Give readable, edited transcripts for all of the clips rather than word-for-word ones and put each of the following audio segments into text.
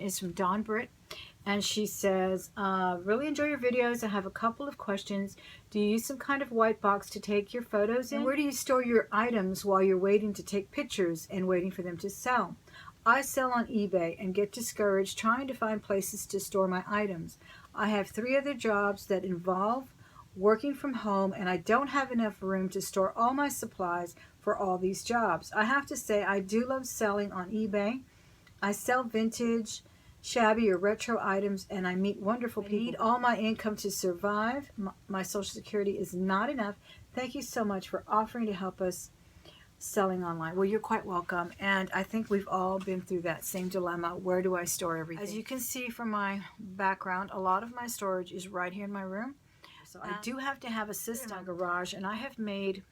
question is from Dawn Britt, and she says, really enjoy your videos. I have a couple of questions. Do you use some kind of white box to take your photos in? And where do you store your items while you're waiting to take pictures and waiting for them to sell? I sell on eBay and get discouraged trying to find places to store my items. I have 3 other jobs that involve working from home, and I don't have enough room to store all my supplies for all these jobs. I have to say I do love selling on eBay. I sell vintage, shabby, or retro items, and I meet wonderful people. I need all my income to survive. My Social Security is not enough. Thank you so much for offering to help us selling online. Well, you're quite welcome, and I think we've all been through that same dilemma. Where do I store everything? As you can see from my background, a lot of my storage is right here in my room. So I do have to have a system in my garage, and I have made,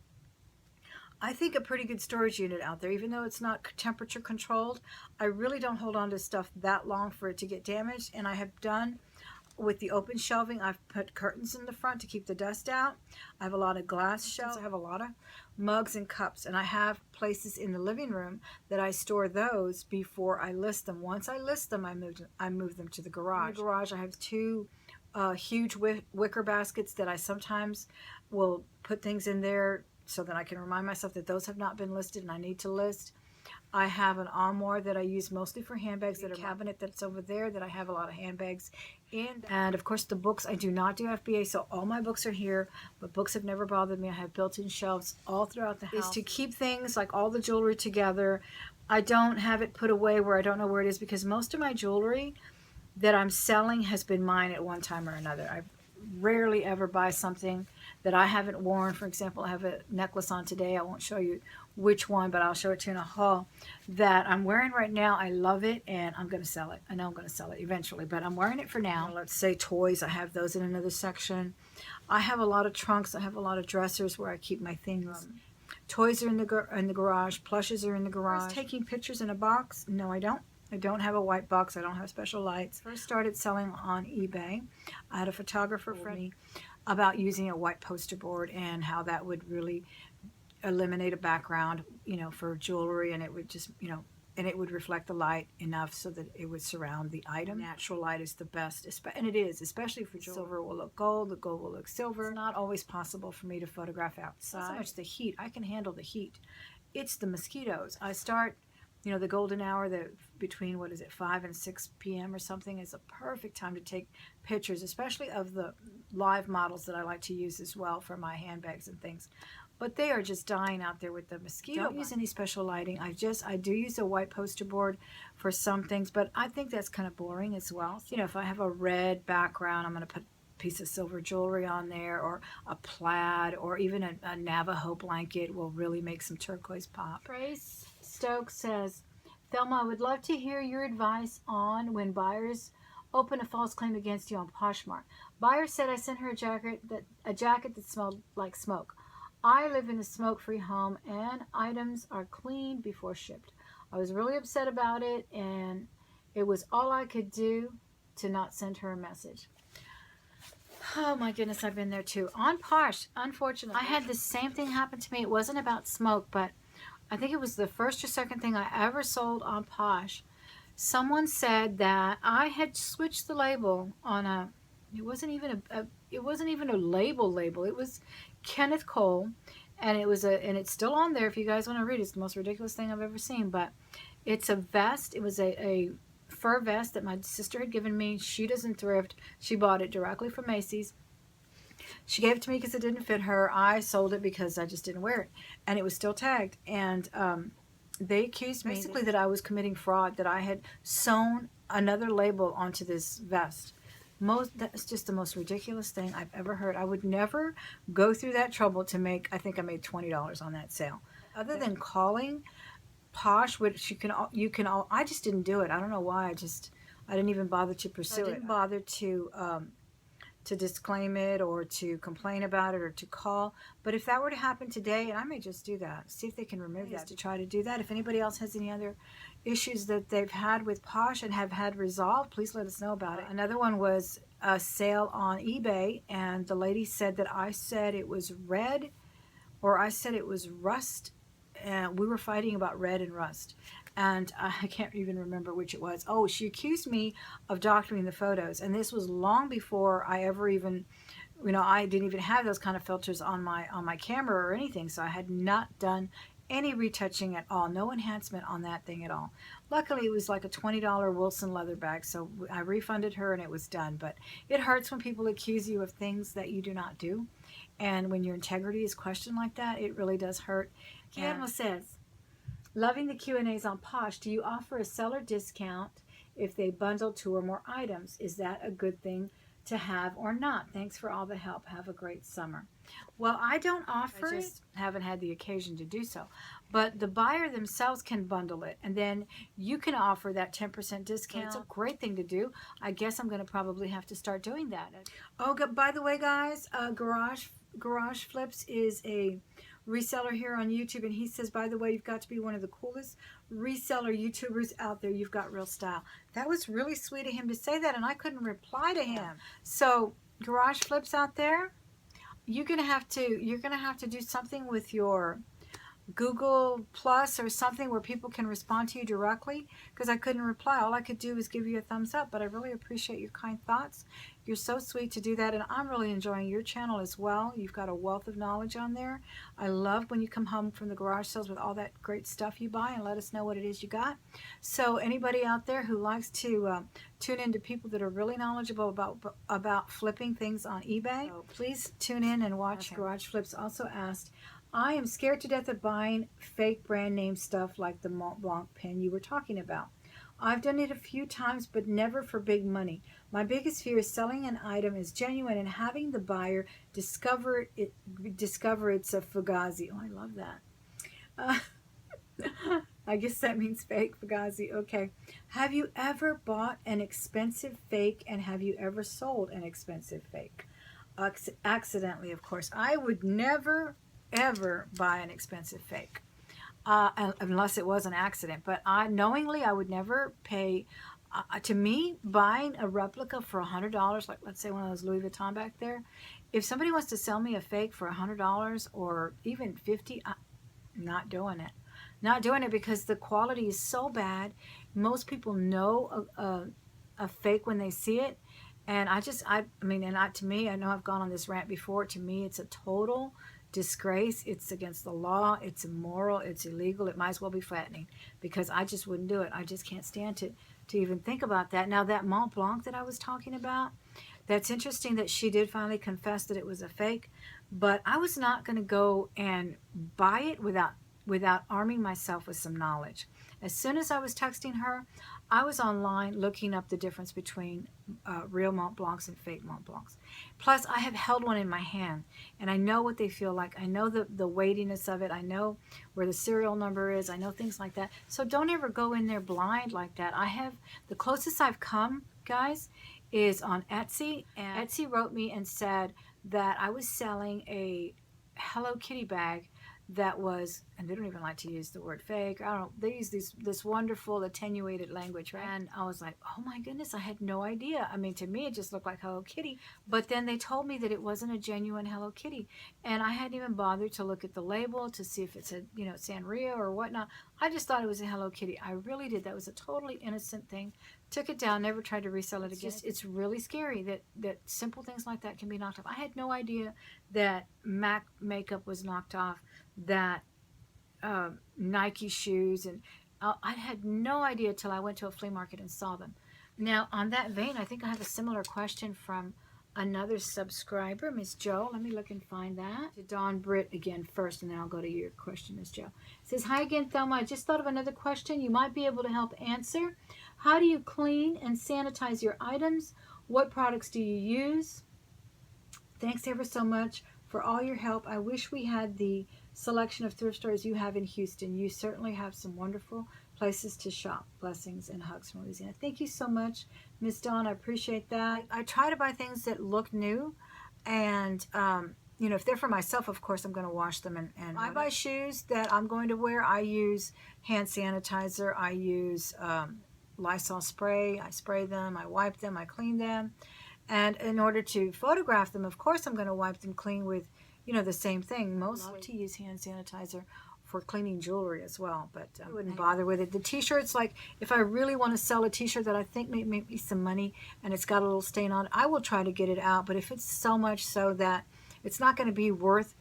I think, a pretty good storage unit out there. Even though it's not temperature controlled, I really don't hold on to stuff that long for it to get damaged. And I have done with the open shelving, I've put curtains in the front to keep the dust out. I have a lot of glass shelves. I have a lot of mugs and cups, and I have places in the living room that I store those before I list them. Once I list them, I move them to the garage. In the garage, I have 2 huge wicker baskets that I sometimes will put things in there so that I can remind myself that those have not been listed and I need to list. I have an armoire that I use mostly for handbags, that are a cabinet that's over there that I have a lot of handbags in. And of course the books, I do not do FBA, so all my books are here, but books have never bothered me. I have built-in shelves all throughout the house. Is to keep things like all the jewelry together. I don't have it put away where I don't know where it is, because most of my jewelry that I'm selling has been mine at one time or another. I rarely ever buy something that I haven't worn. For example, I have a necklace on today. I won't show you which one, but I'll show it to you in a haul, that I'm wearing right now. I love it, and I'm going to sell it. I know I'm going to sell it eventually, but I'm wearing it for now. Let's say toys. I have those in another section. I have a lot of trunks. I have a lot of dressers where I keep my things. Toys are in the garage. Plushes are in the garage. Taking pictures in a box? No, I don't. I don't have a white box. I don't have special lights. First started selling on eBay. I had a photographer friend me about using a white poster board and how that would really eliminate a background, for jewelry, and it would just, and it would reflect the light enough so that it would surround the item. Natural light is the best, and it is, especially for jewelry. Silver will look gold, the gold will look silver. It's not always possible for me to photograph outside. Not so much the heat. I can handle the heat. It's the mosquitoes. I start, the golden hour, between 5 and 6 p.m. or something, is a perfect time to take pictures, especially of the live models that I like to use as well for my handbags and things. But they are just dying out there with the mosquito. Don't use any special lighting. I do use a white poster board for some things, but I think that's kind of boring as well. If I have a red background, I'm going to put a piece of silver jewelry on there, or a plaid, or even a Navajo blanket will really make some turquoise pop. Trace Stokes says, Thelma, I would love to hear your advice on when buyers open a false claim against you on Poshmark. Buyer said I sent her a jacket that smelled like smoke. I live in a smoke-free home, and items are cleaned before shipped. I was really upset about it, and it was all I could do to not send her a message. Oh my goodness, I've been there too. On Posh, unfortunately, I had the same thing happen to me. It wasn't about smoke, but I think it was the first or second thing I ever sold on Posh. Someone said that I had switched the label on it wasn't even a label. It was Kenneth Cole, and it's still on there if you guys want to read it. It's the most ridiculous thing I've ever seen, but it's a vest. It was a fur vest that my sister had given me. She doesn't thrift. She bought it directly from Macy's. She gave it to me because it didn't fit her. I sold it because I just didn't wear it, and it was still tagged. And they accused me basically that I was committing fraud, that I had sewn another label onto this vest. That's just the most ridiculous thing I've ever heard. I would never go through that trouble to make, I think I made $20 on that sale. Other than calling Posh, which you can all, I just didn't do it. I don't know why. I didn't even bother to pursue it. I didn't bother to disclaim it, or to complain about it, or to call. But if that were to happen today, and I may just do that, see if they can remove that, to try to do that. If anybody else has any other issues that they've had with Posh and have had resolved, please let us know about it. Another one was a sale on eBay, and the lady said that I said it was red, or I said it was rust, and we were fighting about red and rust. and I can't even remember which it was. Oh, she accused me of doctoring the photos, and this was long before I ever even, I didn't even have those kind of filters on my camera or anything, so I had not done any retouching at all, no enhancement on that thing at all. Luckily, it was like a $20 Wilson leather bag, so I refunded her and it was done. But it hurts when people accuse you of things that you do not do, and when your integrity is questioned like that, it really does hurt. Guillermo says, loving the Q&As on Posh, do you offer a seller discount if they bundle 2 or more items? Is that a good thing to have or not? Thanks for all the help. Have a great summer. Well, I don't offer it. I just haven't had the occasion to do so. But the buyer themselves can bundle it, and then you can offer that 10% discount. It's a great thing to do. I guess I'm going to probably have to start doing that. Oh, by the way, guys, Garage Flips is a reseller here on YouTube, and he says, by the way, you've got to be one of the coolest reseller YouTubers out there. You've got real style. That was really sweet of him to say that, and I couldn't reply to him. So Garage Flips out there, you're gonna have to do something with your Google Plus or something where people can respond to you directly, because I couldn't reply. All I could do was give you a thumbs up, but I really appreciate your kind thoughts. You're so sweet to do that, and I'm really enjoying your channel as well. You've got a wealth of knowledge on there. I love when you come home from the garage sales with all that great stuff you buy and let us know what it is you got. So anybody out there who likes to tune into people that are really knowledgeable about flipping things on eBay, so please tune in and watch. Garage Flips also asked, I am scared to death of buying fake brand name stuff like the Mont Blanc pen you were talking about. I've done it a few times, but never for big money. My biggest fear is selling an item as genuine and having the buyer discover it's a Fugazi. Oh, I love that. I guess that means fake Fugazi. Okay. Have you ever bought an expensive fake, and have you ever sold an expensive fake? Accidentally, of course. I would never ever buy an expensive fake unless it was an accident, but knowingly I would never pay. To me, buying a replica for $100, like let's say one of those Louis Vuitton back there, if somebody wants to sell me a fake for $100 or even $50, I'm not doing it. Not doing it, because the quality is so bad. Most people know a fake when they see it, and to me, I know I've gone on this rant before. To me, it's a total disgrace. It's against the law. It's immoral. It's illegal. It might as well be fattening, because I just wouldn't do it. I just can't stand to even think about that. Now, that Mont Blanc that I was talking about, that's interesting that she did finally confess that it was a fake, but I was not going to go and buy it without arming myself with some knowledge. As soon as I was texting her, I was online looking up the difference between real Mont Blancs and fake Mont Blancs. Plus, I have held one in my hand, and I know what they feel like. I know the weightiness of it. I know where the serial number is. I know things like that. So don't ever go in there blind like that. The closest I've come, guys, is on Etsy. And Etsy wrote me and said that I was selling a Hello Kitty bag that was, and they don't even like to use the word fake. I don't know. They use this wonderful attenuated language, right? And I was like, oh my goodness, I had no idea. I mean, to me, it just looked like Hello Kitty. But then they told me that it wasn't a genuine Hello Kitty. And I hadn't even bothered to look at the label to see if it said, Sanrio or whatnot. I just thought it was a Hello Kitty. I really did. That was a totally innocent thing. Took it down, never tried to resell it again. It's really scary that simple things like that can be knocked off. I had no idea that MAC makeup was knocked off, that Nike shoes, and I had no idea till I went to a flea market and saw them. Now, on that vein, I think I have a similar question from another subscriber, Miss Joe. Let me look and find that. To Dawn Britt again first, and then I'll go to your question, Miss Joe. It says, hi again, Thelma. I just thought of another question you might be able to help answer. How do you clean and sanitize your items? What products do you use? Thanks ever so much for all your help. I wish we had the selection of thrift stores you have in Houston. You certainly have some wonderful places to shop. Blessings and hugs from Louisiana. Thank you so much, Miss Dawn. I appreciate that. I try to buy things that look new, and if they're for myself, of course, I'm going to wash them. And I buy shoes that I'm going to wear. I use hand sanitizer. I use Lysol spray. I spray them. I wipe them. I clean them. And in order to photograph them, of course, I'm going to wipe them clean with, the same thing. Mostly to use hand sanitizer for cleaning jewelry as well, but I wouldn't bother with it. The t-shirts, like if I really want to sell a t-shirt that I think may make me some money and it's got a little stain on it, I will try to get it out. But if it's so much so that it's not going to be worth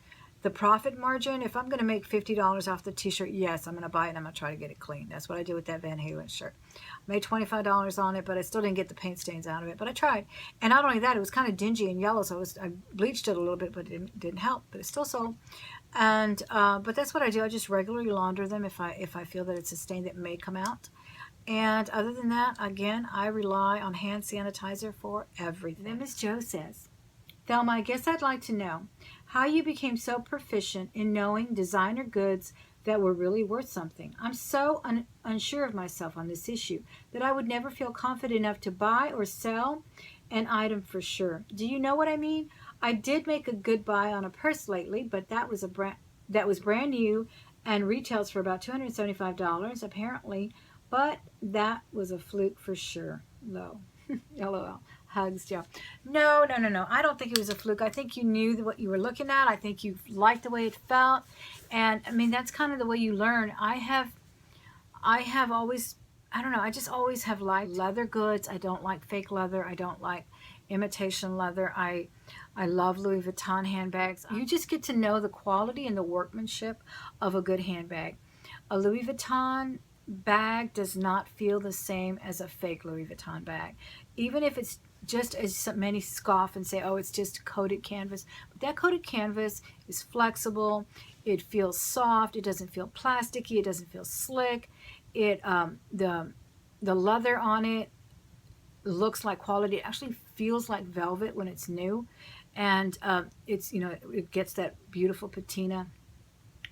the profit margin, if I'm going to make $50 off the t-shirt, yes, I'm going to buy it and I'm going to try to get it clean. That's what I did with that Van Halen shirt. I made $25 on it, but I still didn't get the paint stains out of it, but I tried. And not only that, it was kind of dingy and yellow, so I bleached it a little bit, but it didn't help, but it still sold. And but that's what I do. I just regularly launder them if I feel that it's a stain that may come out. And other than that, again, I rely on hand sanitizer for everything. Then Miss Jo says, Thelma, I guess I'd like to know how you became so proficient in knowing designer goods that were really worth something. I'm so unsure of myself on this issue that I would never feel confident enough to buy or sell an item for sure. Do you know what I mean? I did make a good buy on a purse lately, but that was brand new and retails for about $275 apparently, but that was a fluke for sure. Low. LOL. Hugs, Joe. No. I don't think it was a fluke. I think you knew what you were looking at. I think you liked the way it felt. And I mean, that's kind of the way you learn. I have always, I don't know, I just always have liked leather goods. I don't like fake leather. I don't like imitation leather. I love Louis Vuitton handbags. You just get to know the quality and the workmanship of a good handbag. A Louis Vuitton bag does not feel the same as a fake Louis Vuitton bag. Even if it's just, as many scoff and say, oh, it's just coated canvas. But that coated canvas is flexible. It feels soft. It doesn't feel plasticky. It doesn't feel slick. It the leather on it looks like quality. It actually feels like velvet when it's new. And it's, you know, it gets that beautiful patina,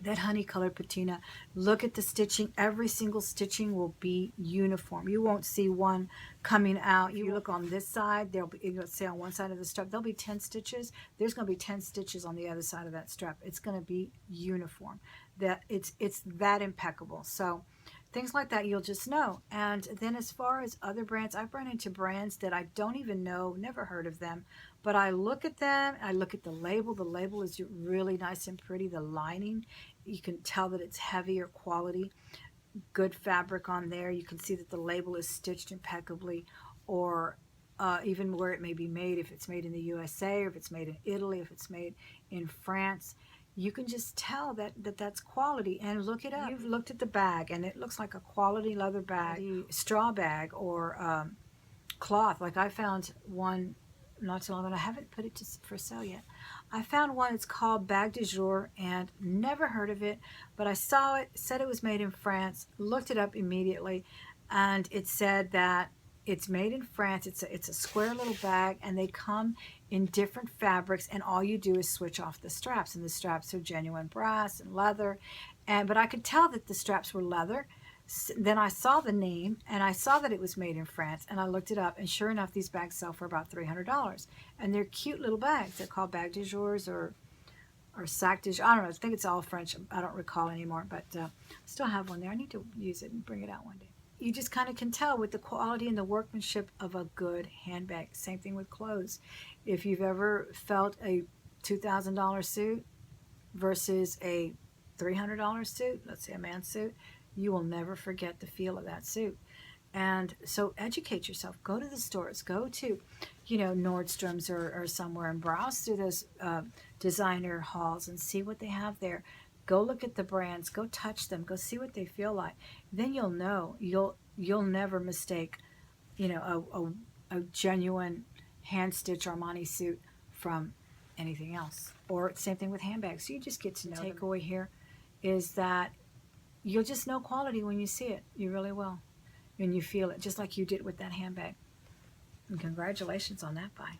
that honey colored patina. Look at the stitching. Every single stitching will be uniform. You won't see one coming out. You look on this side, there'll be, let's say on one side of the strap, there'll be 10 stitches. There's going to be 10 stitches on the other side of that strap. It's going to be uniform. That it's that impeccable. So things like that you'll just know. And then as far as other brands, I've run into brands that I don't even know, never heard of them, but I look at them, I look at the label. The label is really nice and pretty. The lining, you can tell that it's heavier quality, good fabric on there. You can see that the label is stitched impeccably, or even where it may be made, if it's made in the USA, or if it's made in Italy, if it's made in France. You can just tell that's quality. And look it up. You've looked at the bag and it looks like a quality leather bag, straw bag, or cloth. Like I found one not too long ago. I haven't put it for sale yet. I found one. It's called Bag du Jour and never heard of it, but I saw it, said it was made in France, looked it up immediately, and it said that it's made in France. It's a square little bag, and they come in different fabrics, and all you do is switch off the straps, and the straps are genuine brass and leather. But I could tell that the straps were leather. Then I saw the name, and I saw that it was made in France, and I looked it up, and sure enough, these bags sell for about $300, and they're cute little bags. They're called Bag du Jours or sac de jour. I don't know. I think it's all French. I don't recall anymore, but I still have one there. I need to use it and bring it out one day. You just kind of can tell with the quality and the workmanship of a good handbag. Same thing with clothes. If you've ever felt a $2,000 suit versus a $300 suit, let's say a man's suit, you will never forget the feel of that suit. And so educate yourself. Go to the stores. Go to, Nordstrom's or somewhere and browse through those designer halls and see what they have there. Go look at the brands. Go touch them. Go see what they feel like. Then you'll know. You'll never mistake, a genuine hand-stitch Armani suit from anything else. Or same thing with handbags. So you just get to know. The takeaway here is that you'll just know quality when you see it. You really will. And you feel it, just like you did with that handbag. And congratulations on that buy.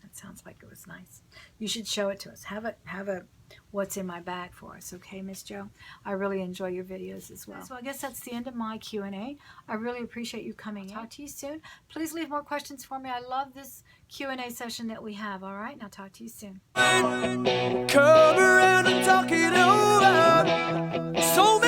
That sounds like it was nice. You should show it to us. Have a what's in my bag for us, okay, Miss Jo? I really enjoy your videos as well. So I guess that's the end of my Q&A. I really appreciate you coming in. Talk to you soon. Please leave more questions for me. I love this Q&A session that we have, all right? Now talk to you soon. Come around and talk it over. So